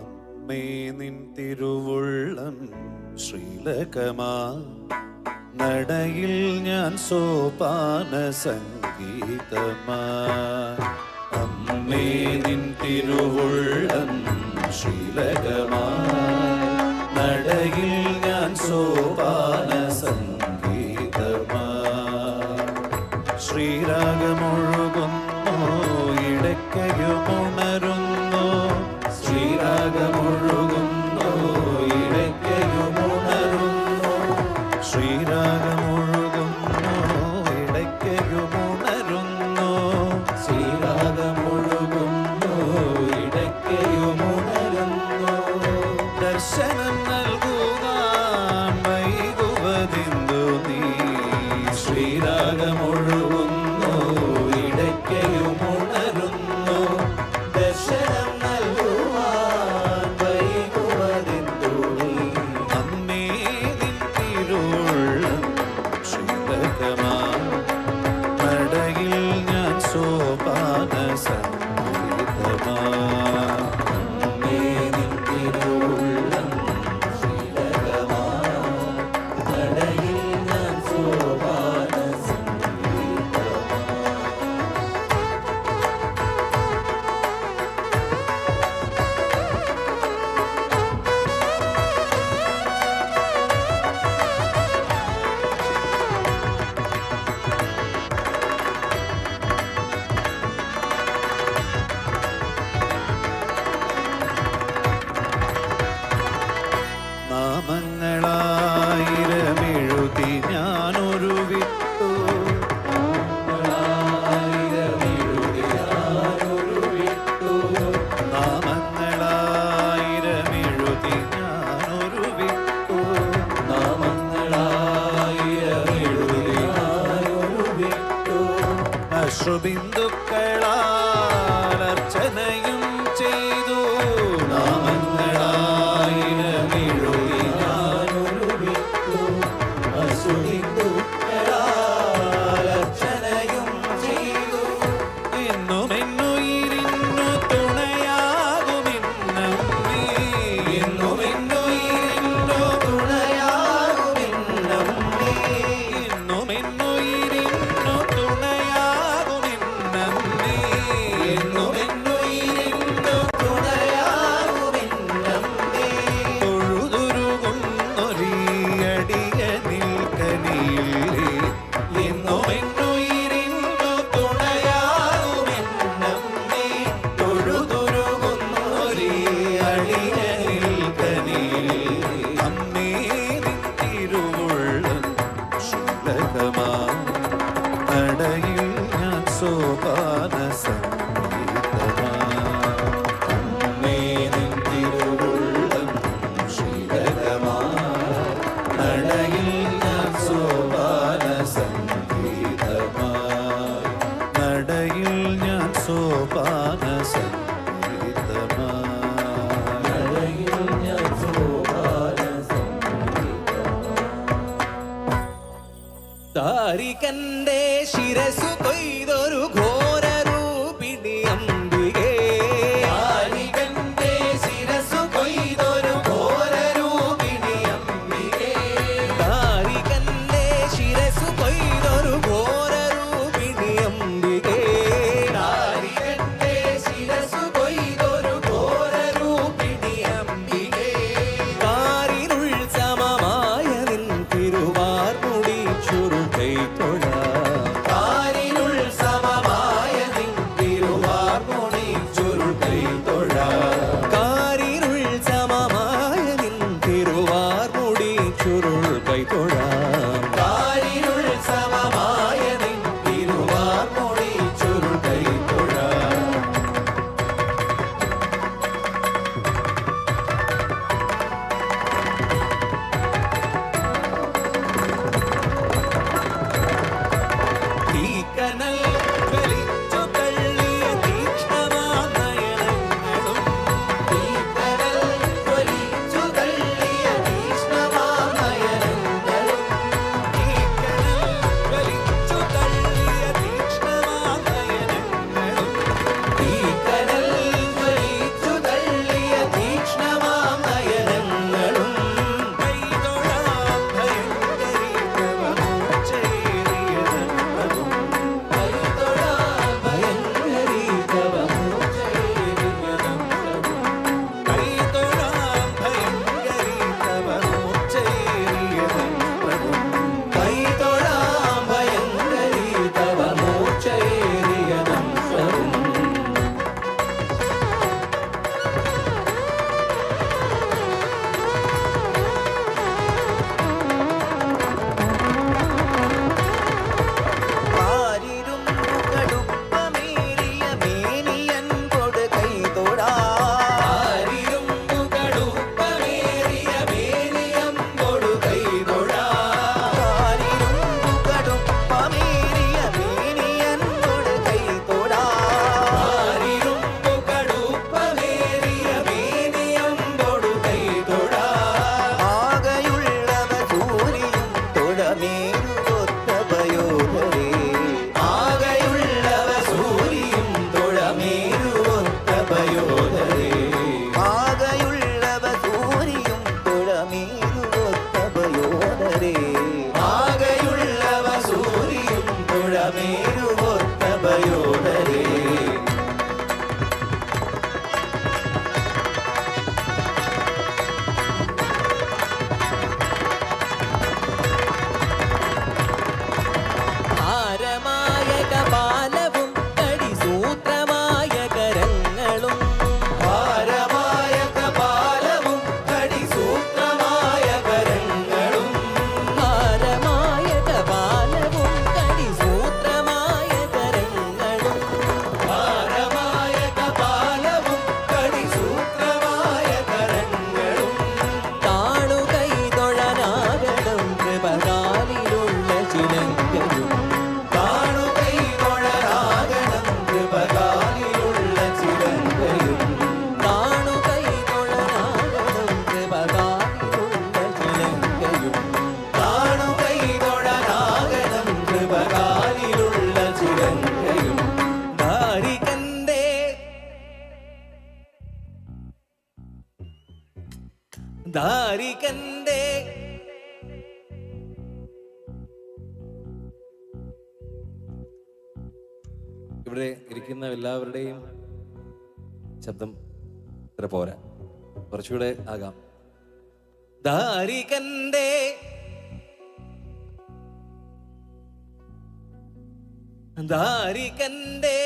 അമ്മേ നിൻ തിരുവുള്ളം ശ്രീലകമാ നടയിൽ ഞാൻ സോപാന സംഗീതമാ. അമ്മേ നിൻ തിരുവുള്ളം ശ്രീലകമാ നടയിൽ ഞാൻ സോപാന സംഗീതമാ. ശ്രീരാഗമൊഴുകുന്നു ഇടയ്ക്കയുമുണരുന്നു, ശ്രീരാഗമൊഴുകുന്നു ഇടയ്ക്കയുമുണരുന്നു, ശ്രീരാഗമൊഴുകുന്നു ഇടയ്ക്കയുമുണരുന്നു, ശ്രീരാഗമൊഴുകുന്നു ഇടയ്ക്കയുമുണരുന്നു. ദർശനം നൽകുവാൻ വൈകുവതെന്തു നീ, ശ്രീരാഗമൊഴുകുന്നു ഇടയ്ക്കയുമുണരുന്നു. ദർശനം നൽകുവാൻ വൈകുവതെന്തു നീ. അമ്മേ നിൻ തിരുവുള്ളം ശ്രീലകമാ നടയിൽ ഞാൻ സോപാന സംഗീതമാ. അമ്മേ നിൻ തിരുവുള്ളം ശ്രീലകമാ നടയിൽ ഞാൻ സോപാന സംഗീതമാ. നാമങ്ങളായിരമെഴുതി ഞാനൊരു വിട്ടു, നാമങ്ങളായിരമെഴുതി ഞാനൊരു വിട്ടു, നാമങ്ങളായിരമെഴുതി ഞാനൊരു വിട്ടു. അശ്രുബിന്ദുക്കളാൽ അർച്ചനയും ചെയ്തു, നാമങ്ങളായിരമെഴുതി ഞാനൊരു വിട്ടു, അശ്രുബിന്ദുക്കളാൽ അർച്ചനയും ചെയ്തു. എന്നും എന്നുയിരിന്നു തുണയാകുമെന്നമ്മേ, എന്നും എന്നുയിരിന്നു തുണയാകുമെന്നമ്മേ, എന്നും എന്നുയിരിന്നു തുണയാകുമെന്നമ്മേ, എന്നും എന്നുയിരിന്നു തുണയാകുമെന്നമ്മേ. തൊഴുതുരുകുന്നൊരീ അടിയനിൽ കനിയില്ലേ, എന്നും എന്നുയിരിന്നു തുണയാകുമെന്നമ്മേ. തൊഴുതുരുകുന്നൊരീ അടിയനിൽ കനിയില്ലേ. അമ്മേ നിൻ തിരുവുള്ളം ശ്രീലകമാ നടയിൽ ഞാൻ സോപാന സംഗീതമാ. അമ്മേ നിൻ തിരുവുള്ളം ശ്രീലകമാ നടയിൽ ഞാൻ സോപാന സംഗീതമാ. നടയിൽ ഞാൻ സോപാന സംഗീതമാ. നടയിൽ ഞാൻ സോപാന താരികന്റെ ശിരസു കൊയ്തൊരു ഘോരരൂപിണി അംബികേ, താരികന്റെ ശിരസു കൊയ്തൊരു ഘോരരൂപിണി അംബികേ, താരികന്റെ ശിരസു കൊയ്തൊരു ഘോരരൂപിണി അംബികേ. താരികന്റെ ശിരസു കൊയ്തൊരു ഘോരരൂപിണി അംബികേ. കാരിരുൾ സമമായ നിൻ തിരുവാർമുടി ചുരുകൈ തൊഴാം, കാരിരുൾ ദാരികന്റെ ഇവിടെ ഇരിക്കുന്ന എല്ലാവരുടെയും ശബ്ദം ഇത്ര പോരാ, കുറച്ചുകൂടെ ആകാം. ദാരികന്റെ ദാരികന്റെ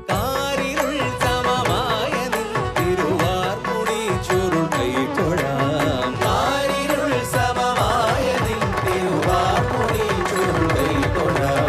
കാരിരുൾ സമമായ നിൻ തിരുവാർമുടി ചുരുൾ കൈതൊഴാം. കാരിരുൾ സമമായ നിൻ തിരുവാർമുടി ചുരുൾ കൈതൊഴാം.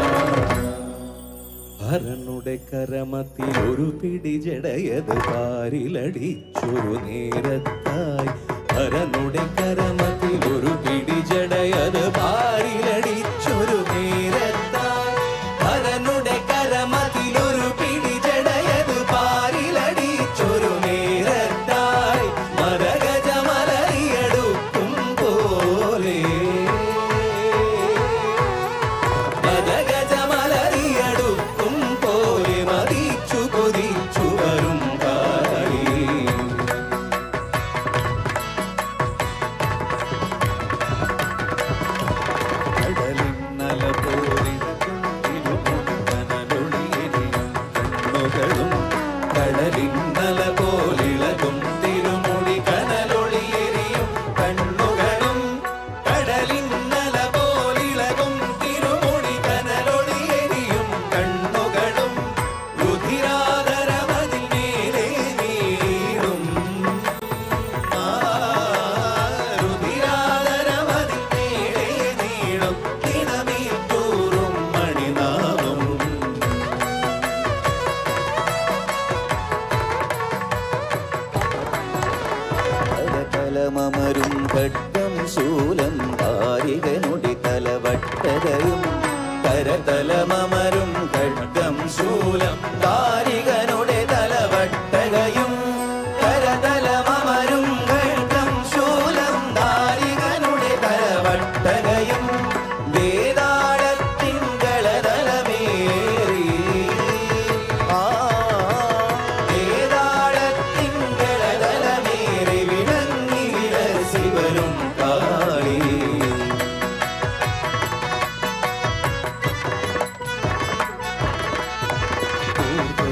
ഭരനുടെ കരമത്തിൽ ഒരു പിടി ജടയത് പാരിലടിച്ചൊരു നേരത്തായി. ഭരനുടെ കരമത്തിൽ ഒരു പിടി ജടയത് പാരിലടിച്ചൊരു നേരത്തായി. ഭരനുടെ കരമത്തിൽ ഒരു പിടി ജടയത് പാരിലടിച്ചൊരു നേരത്തായി. മരഗജമലറിയെടുക്കും പോലെ മരഗജമലറിയെടുക്കും പോലെ മതിച്ചു കൊതിച്ചു വരും കാലി. കടലിന്നല പോലിടക്കും തിരുമുടികനലൊളിയെരിയും കണ്ണുകളും. കടലിന്നല പോലിളകും തിരുമുടി കനലൊളിയെരിയും കണ്ണുകളും. കടലിന്നല പോലിളകും തിരുമുടി കനലൊളിയെരിയും കണ്ണുകളും. രുധിരാധരമതിൽ മേലെ നീളും. രുധിരാധരമതിൽ മേലെ നീളും. ദിനമേൽ തൂറും മണിനാമം. കലമരും ഘട്ടം ശൂലം കാരികനുടി തലവട്ടകയും. കരതലമരും ഖഡ്ഗം ശൂലം കാരികനുടെ തലവട്ടകയും. കരതലമരും ഖഡ്ഗം ശൂലം കാരികനുടെ തലവട്ടകയും. വേതാളത്തിങ്കളതലമേറി വേതാളത്തിങ്കളതലമേറി വിളങ്ങി വിലസി വരും കാളി. പൂർവ്വ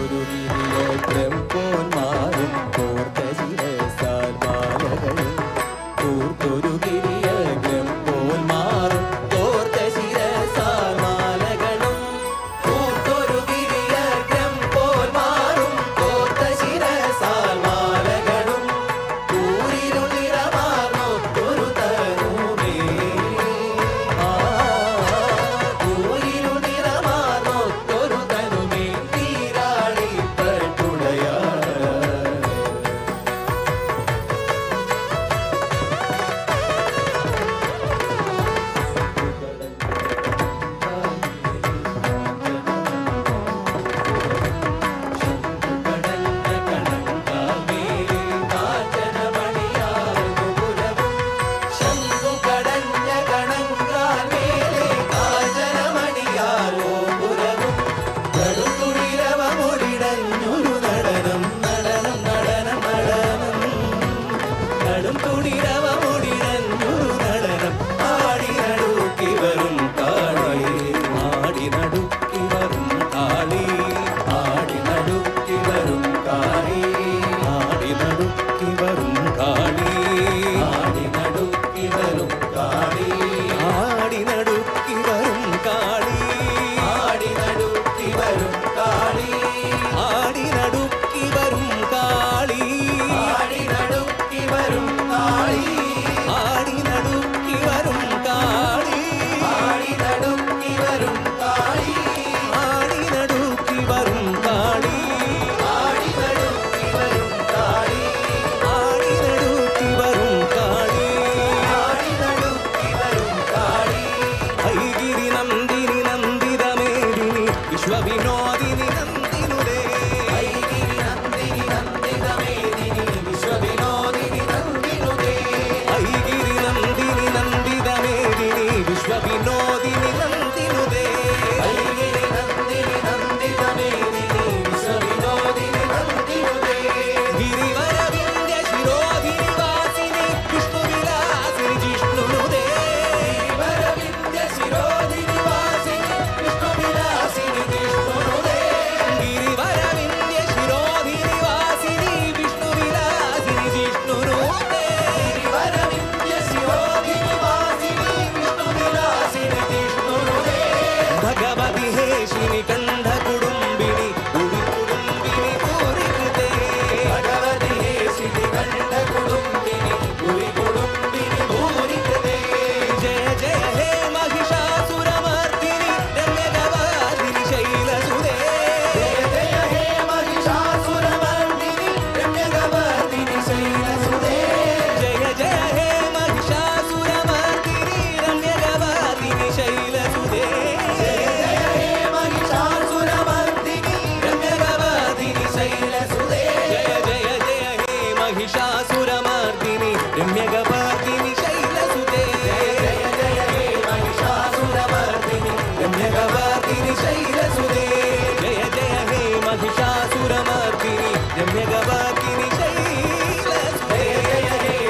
महिषासुरमर्दिनि रम्यगवाकिनि शैलसुते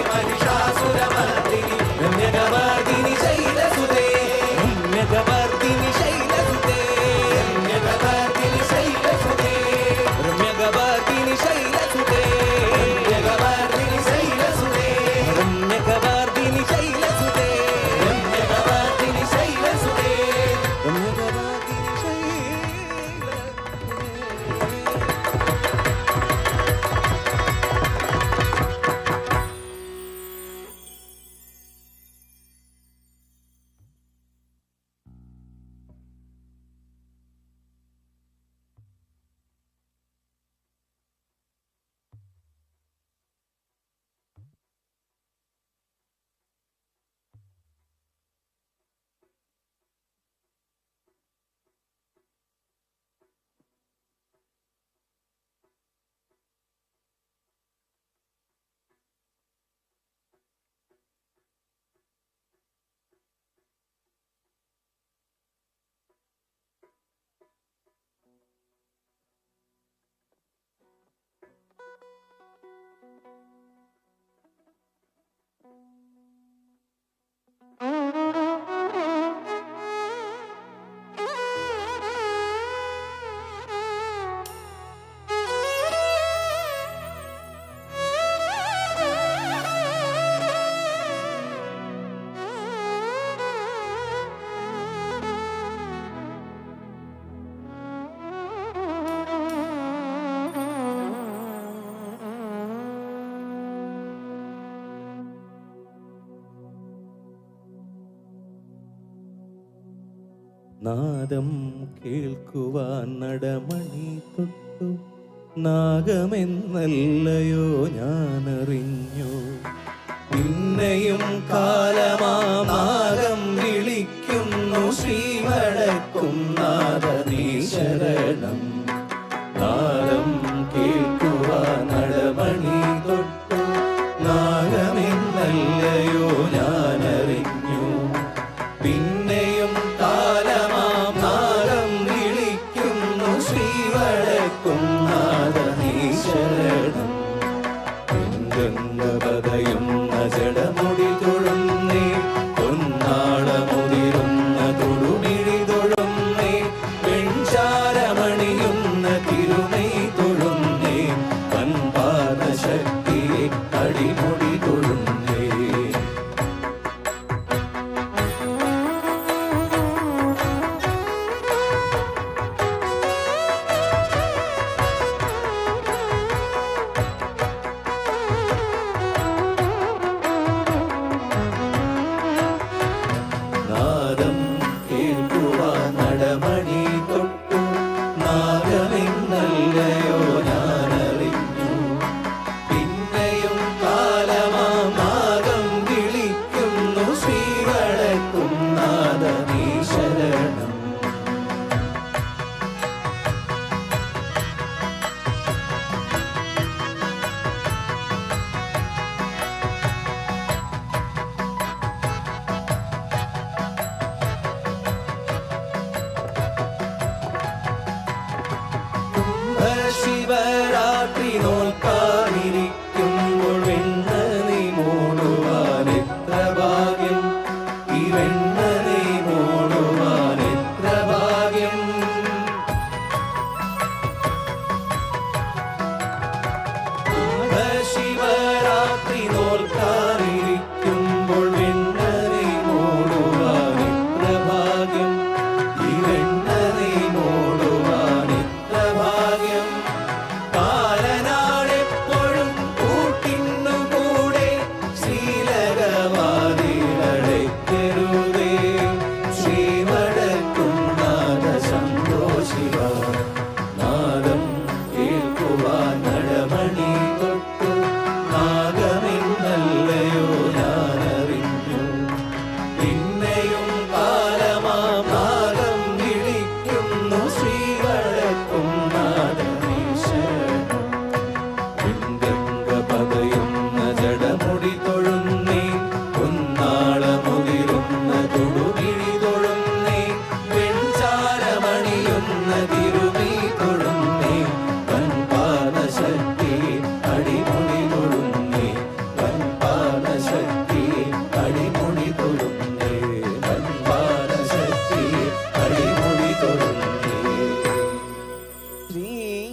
महिषासुरमर्दिनि रम्यगवाकिनि शैलसुते रम्यगवाकिनि शैलसुते रम्यगवाकिनि शैलसुते रम्यगवाकिनि शैलसुते रम्यगवाकिनि शैलसुते रम्यगवाकिनि शैलसुते रम्यगवाकिनि शैलसुते रम्यगवाकिनि നാദം കേൾക്കുവാൻ നടമണി തൊട്ടു നാഗമെന്നല്ലയോ ഞാനറിഞ്ഞു പിന്നെയും കാലമാകം വിളിക്കുന്നു ശ്രീവടക്കും നാദനീ ശരണം നാദം കേൾക്കുവാൻ നടമണി തൊട്ടു നാഗമെന്നല്ലയോ ഞാനറിഞ്ഞു പിന്നെയും കാലമാകം വിളിക്കുന്നു ശ്രീവടക്കും നാദനീ ശരണം ഗംഗപതയുന്ന ജടമുടി തൊഴുന്നേ പൊന്നാളമുതിരുന്ന തൊടുമിഴി തൊഴുന്നേ പെൺചാരമണിയുന്ന തിരുമൈ തൊഴുന്നേ പൻപാദ ശക്തിയെ അടിമുടി തൊഴുന്നേ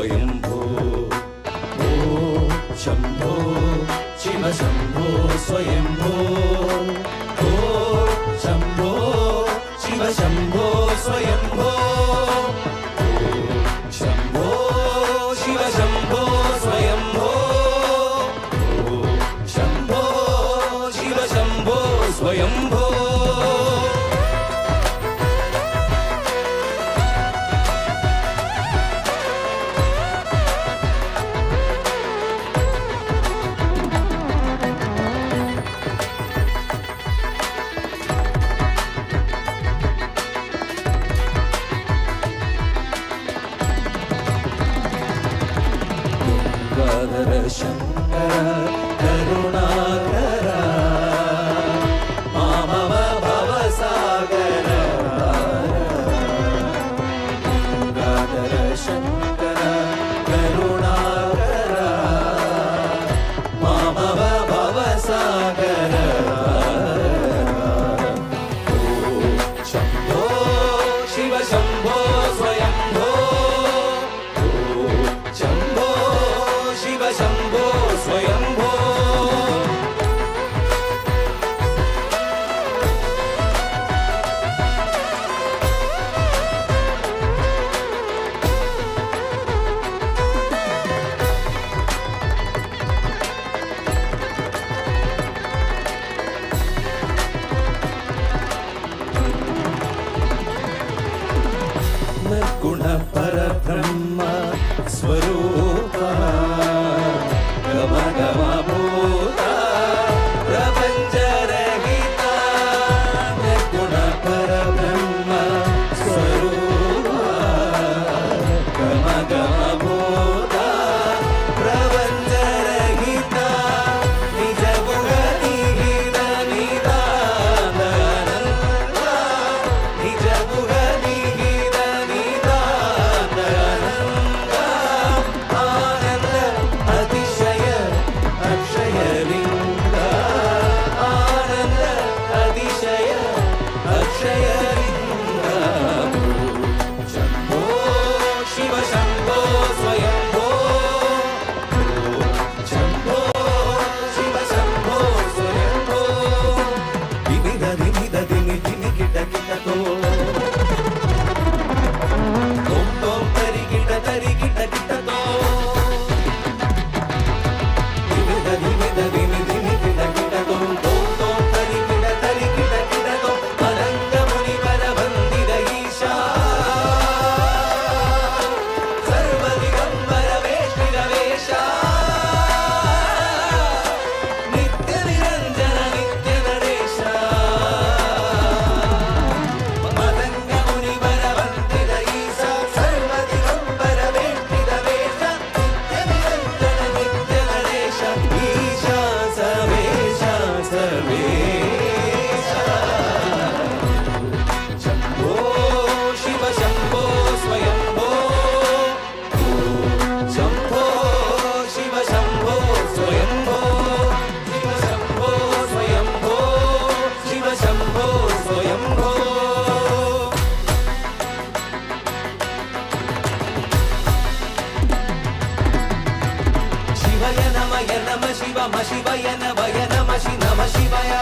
स्वयंभो ओ शंभो शिव शंभो स्वयंभो ओ शंभो शिव शंभो स्वयंभो शंभो शिव शंभो स्वयंभो शंभो शिव शंभो स्वयंभो शंकर करुणाकर मामव भवसागर गंगाधर शंकर करुणाकर मामव भवसागर शंभो शिव शंभो स्वयंभो शंभो शिव शंभो स्वयंभो निर्गुण परब्रह्म स्वरूपा गम गम भूता प्रपंचरहिता निर्गुण परब्रह्म स्वरूपा गम गम भूता प्रपंचरहिता निज गुण निहित निदानंदा निज गुण निहित निदानंदा आनंद अतिशय अक्षय लिंग आनंद अतिशय अक्षय लिंग शंभो शिव शंभो स्वयंभो शंभो शिव शंभो स्वयंभो विविध विविध दिनि दिनि किट किटतो तोम तोम तरी किट किटतो विविध विविध दिनि दिनि किट किटतो तोम तोम तरी किट किटतो अनंत मुनि वर वंदित ईशा सर्व दिगंबर वेष्टित वेशा नित्य निरंजन नित्य नरेशा मदंग मुनि वर वंदित ईशा सर्व दिगंबर वेष्टित वेशा नित्य निरंजन नित्य नरेशा ईशा सर्वेशा सर्वेशा शंभो शिव शंभो स्वयंभो शंभो शिव शंभो स्वयंभो शिव शंभो स्वयंभो शिव शंभो स्वयंभो शिवय नमः शिवम शिवय नमः नमः शिवय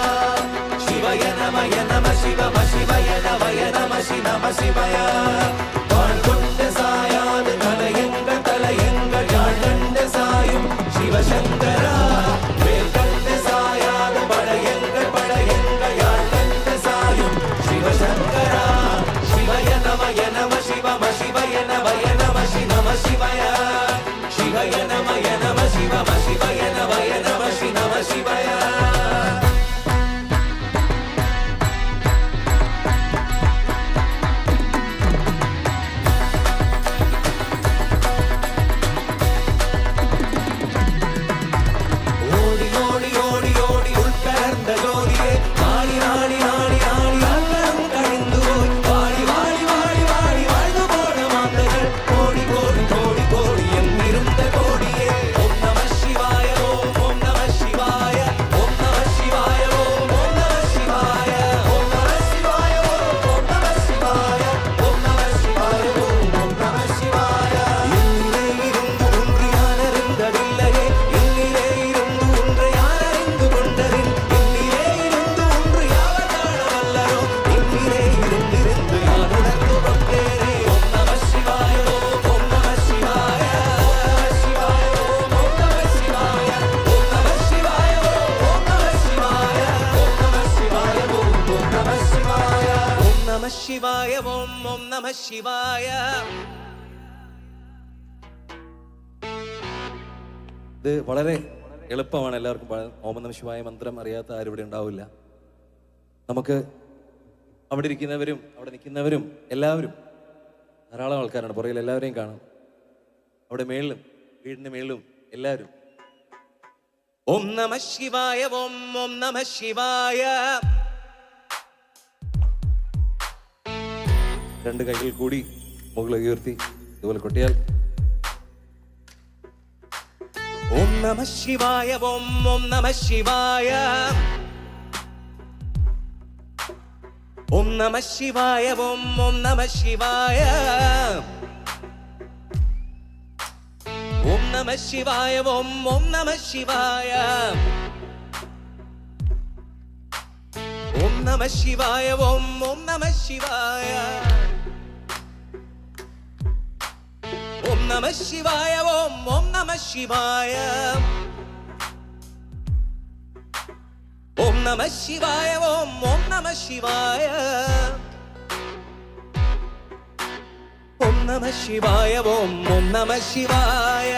शिवय नमः शिवम शिवय नमः शिवय வாழ்கொண்ட சாயாது தலையங்கள் யாழ்கண்ட சாயும் சிவசங்கரா வேல்கண்ட சாயாது படையங்கள் யாழ்கண்ட சாயும் சிவசங்கரா சிவய நம சிவம சிவய நம சிவய शिवय नमः शिवम शिवय नमः शिवय ഓം നമഃ ശിവായ. ഇത് വളരെ എളുപ്പമാണ് എല്ലാവർക്കും. ഓം നമഃ ശിവായ മന്ത്രം അറിയാത്ത ആരും ഇവിടെ ഉണ്ടാവില്ല. നമുക്ക് അവിടെ ഇരിക്കുന്നവരും അവിടെ നിൽക്കുന്നവരും എല്ലാവരും ധാരാളം ആൾക്കാരാണ്. പുറകിൽ എല്ലാവരെയും കാണാം. അവിടെ മേളിലും വീടിൻ്റെ മേളിലും എല്ലാവരും ഓം നമഃ ശിവായ. ഓം ഓം നമഃ ശിവായ. രണ്ട് കൈകൾ കൂടി മുകളിൽ ഉയർത്തി ഇതുപോലെ കൊട്ടിയാൽ ഓം നമഃ ശിവായ. ഓം ഓം നമഃ ശിവായ. ഓം നമഃ ശിവായ. ഓം ഓം നമഃ ശിവായ. ഓം നമഃ ശിവായ. ഓം ഓം നമഃ ശിവായ. ഓം നമഃ ശിവായ. ഓം ഓം നമഃ ശിവായ. ഓം നമഃ ശിവായ. ഓം ഓം നമഃ ശിവായ. ഓം നമഃ ശിവായ. ഓം ഓം നമഃ ശിവായ. ഓം നമഃ ശിവായ. ഓം ഓം നമഃ ശിവായ.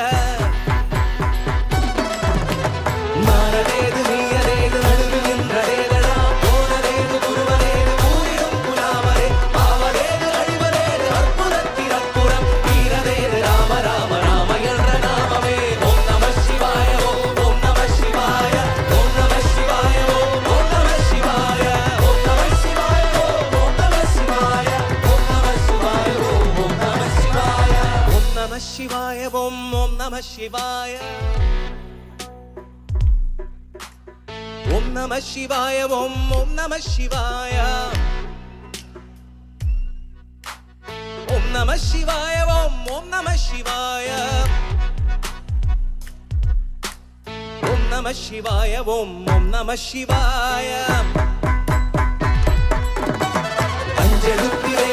നാരദേത് നീയദേത് നടുവിൽ നിன்றതേതടാ പോനദേത് ഗുരുവദേത് കൂരിടും പുലാമരേ പാവദേത് അഴിവദേത് അർപ്പുതത്തിനപ്പുറം വീരദേത് രാമ രാമ രാമ എன்ற നാമമേ. ഓം നമഃ ശിവായ. ഓം ഓം നമഃ ശിവായ. ഓം നമഃ ശിവായ. ഓം ഓം നമഃ ശിവായ. ഓം നമഃ ശിവായ. ഓം ഓം നമഃ ശിവായ. ഓം നമഃ ശിവായ. ഓം ഓം നമഃ ശിവായ. ഓം നമഃ ശിവായ. ഓം ഓം നമഃ ശിവായ. ഓം നമഃ ശിവായ. ഓം ഓം നമഃ ശിവായ. ഓം നമഃ ശിവായ. ഓം ഓം നമഃ ശിവായ. ഓം നമഃ ശിവായ. ഓം ഓം നമഃ ശിവായ. അഞ്ചെഴുത്തിലെ